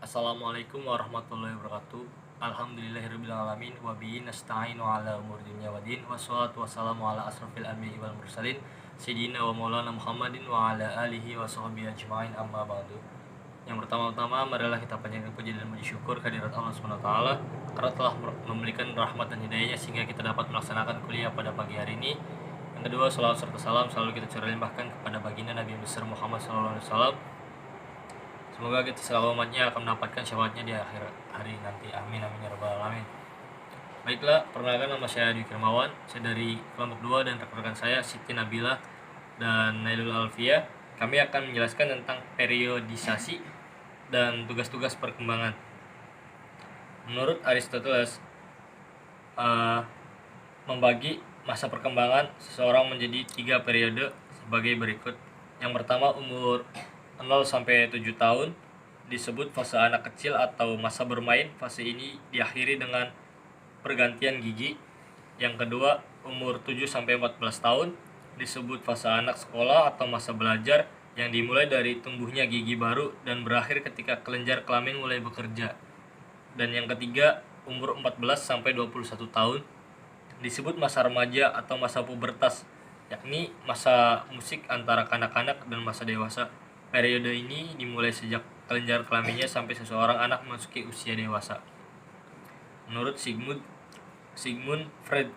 Assalamualaikum warahmatullahi wabarakatuh. Alhamdulillahirrabbilalamin. Wabihi nasta'inu ala umur dunya wadin. Wassalatu wassalamu ala asrafil anbiya'i wal mursalin Sayyidina wa maulana Muhammadin wa ala alihi wa sahbihi ajma'in, amma ba'du. Yang pertama-tama, marilah kita panjatkan puji dan puji syukur kehadirat Allah SWT karena telah memberikan rahmat dan hidayahnya sehingga kita dapat melaksanakan kuliah pada pagi hari ini. Yang kedua, salawat serta salam selalu kita curahkan kepada baginda Nabi besar Muhammad SAW. Semoga kita selalu umatnya akan mendapatkan syafaatnya di akhir hari nanti. Amin amin ya rabbal alamin. Baiklah, perkenalkan, nama saya Dwi Firmawan. Saya dari kelompok 2 dan rekan-rekan saya Siti Nabila dan Nailul Alfia. Kami akan menjelaskan tentang periodisasi dan tugas-tugas perkembangan. Menurut Aristoteles, membagi masa perkembangan seseorang menjadi 3 periode sebagai berikut. Yang pertama, umur 0 sampai 7 tahun disebut fase anak kecil atau masa bermain. Fase ini diakhiri dengan pergantian gigi. Yang kedua, umur 7 sampai 14 tahun disebut fase anak sekolah atau masa belajar yang dimulai dari tumbuhnya gigi baru dan berakhir ketika kelenjar kelamin mulai bekerja. Dan yang ketiga, umur 14 sampai 21 tahun disebut masa remaja atau masa pubertas, yakni masa musik antara kanak-kanak dan masa dewasa. Periode ini dimulai sejak kelenjar kelaminnya sampai seseorang anak memasuki usia dewasa. Menurut Sigmund Freud,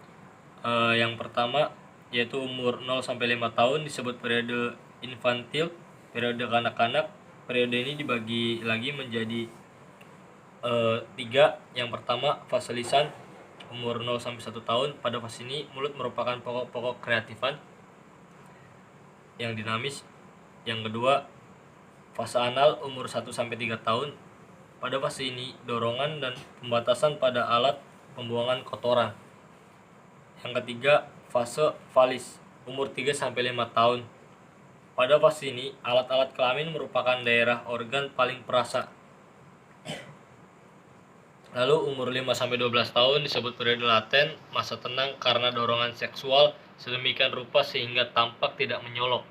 yang pertama yaitu umur 0 sampai 5 tahun disebut periode infantil, periode kanak-kanak. Periode ini dibagi lagi menjadi 3. Yang pertama, fase lisan, umur 0 sampai 1 tahun. Pada fase ini mulut merupakan pokok-pokok kreatifan yang dinamis. Yang kedua, fase anal, umur 1 sampai 3 tahun. Pada fase ini dorongan dan pembatasan pada alat pembuangan kotoran. Yang ketiga, fase valis, umur 3 sampai 5 tahun. Pada fase ini alat-alat kelamin merupakan daerah organ paling perasa. Lalu umur 5 sampai 12 tahun disebut periode laten, masa tenang karena dorongan seksual sedemikian rupa sehingga tampak tidak menyolok.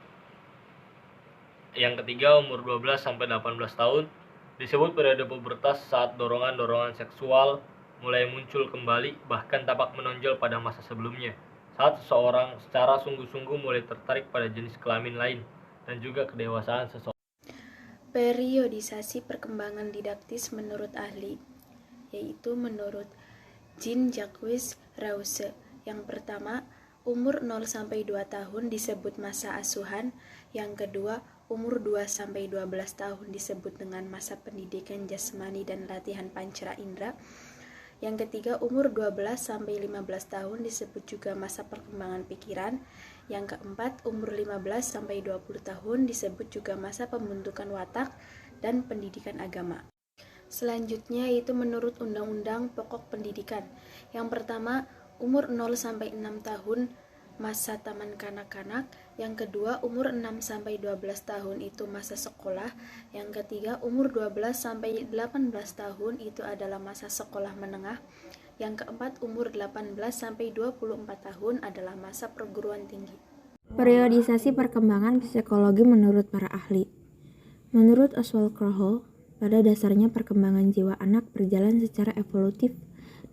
Yang ketiga, umur 12 sampai 18 tahun disebut periode pubertas saat dorongan-dorongan seksual mulai muncul kembali, bahkan tampak menonjol pada masa sebelumnya, saat seseorang secara sungguh-sungguh mulai tertarik pada jenis kelamin lain, dan juga kedewasaan seseorang. Periodisasi perkembangan didaktis menurut ahli, yaitu menurut Jean-Jacques Rousseau. Yang pertama, umur 0 sampai 2 tahun disebut masa asuhan. Yang kedua, umur 2 sampai 12 tahun disebut dengan masa pendidikan jasmani dan latihan pancara indera. Yang ketiga, umur 12 sampai 15 tahun disebut juga masa perkembangan pikiran. Yang keempat, umur 15 sampai 20 tahun disebut juga masa pembentukan watak dan pendidikan agama. Selanjutnya yaitu menurut Undang-Undang Pokok Pendidikan. Yang pertama, umur 0 sampai 6 tahun masa taman kanak-kanak. Yang kedua, umur 6 sampai 12 tahun itu masa sekolah. Yang ketiga, umur 12 sampai 18 tahun itu adalah masa sekolah menengah. Yang keempat, umur 18 sampai 24 tahun adalah masa perguruan tinggi. Periodisasi perkembangan psikologi menurut para ahli. Menurut Oswald Crowell, pada dasarnya perkembangan jiwa anak berjalan secara evolutif,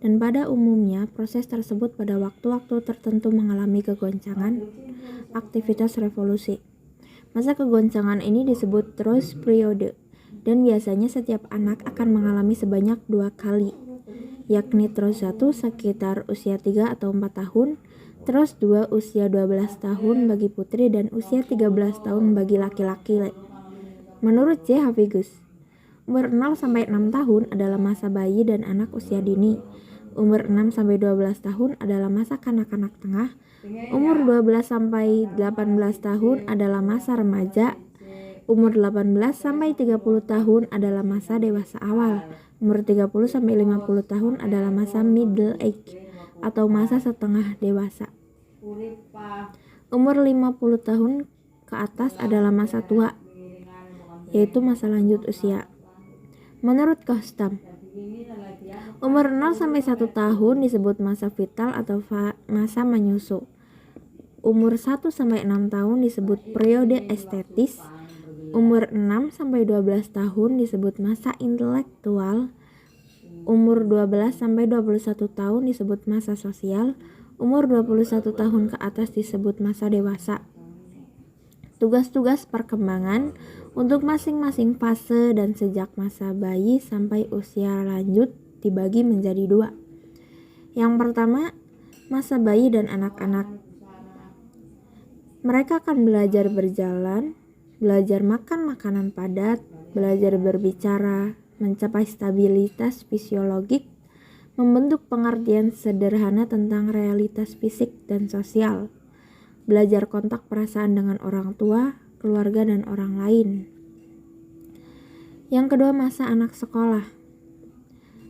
dan pada umumnya proses tersebut pada waktu-waktu tertentu mengalami kegoncangan, aktivitas revolusi. Masa kegoncangan ini disebut terus periode, dan biasanya setiap anak akan mengalami sebanyak 2 kali, yakni terus 1 sekitar usia 3 atau 4 tahun, terus 2 usia 12 tahun bagi putri dan usia 13 tahun bagi laki-laki. Menurut J. Hafigus, umur 0 sampai 6 tahun adalah masa bayi dan anak usia dini. Umur 6 sampai 12 tahun adalah masa kanak-kanak tengah. Umur 12 sampai 18 tahun adalah masa remaja. Umur 18 sampai 30 tahun adalah masa dewasa awal. Umur 30 sampai 50 tahun adalah masa middle age atau masa setengah dewasa. Umur 50 tahun ke atas adalah masa tua, yaitu masa lanjut usia. Menurut Kostam, umur 0 sampai 1 tahun disebut masa vital atau masa menyusu. Umur 1 sampai 6 tahun disebut periode estetis. Umur 6 sampai 12 tahun disebut masa intelektual. Umur 12 sampai 21 tahun disebut masa sosial. Umur 21 tahun ke atas disebut masa dewasa. Tugas-tugas perkembangan untuk masing-masing fase dan sejak masa bayi sampai usia lanjut dibagi menjadi 2. Yang pertama, masa bayi dan anak-anak. Mereka akan belajar berjalan, belajar makan makanan padat, belajar berbicara, mencapai stabilitas fisiologik, membentuk pengertian sederhana tentang realitas fisik dan sosial, belajar kontak perasaan dengan orang tua, keluarga, dan orang lain. Yang kedua, masa anak sekolah.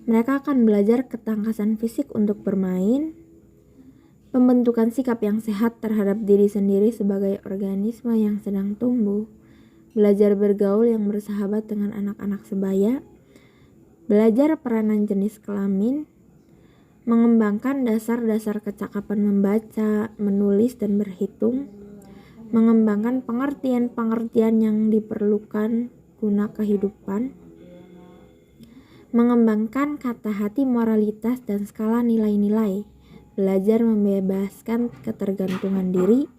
Mereka akan belajar ketangkasan fisik untuk bermain, pembentukan sikap yang sehat terhadap diri sendiri sebagai organisme yang sedang tumbuh, belajar bergaul yang bersahabat dengan anak-anak sebaya, belajar peranan jenis kelamin, mengembangkan dasar-dasar kecakapan membaca, menulis, dan berhitung, mengembangkan pengertian-pengertian yang diperlukan guna kehidupan, mengembangkan kata hati moralitas dan skala nilai-nilai, belajar membebaskan ketergantungan diri,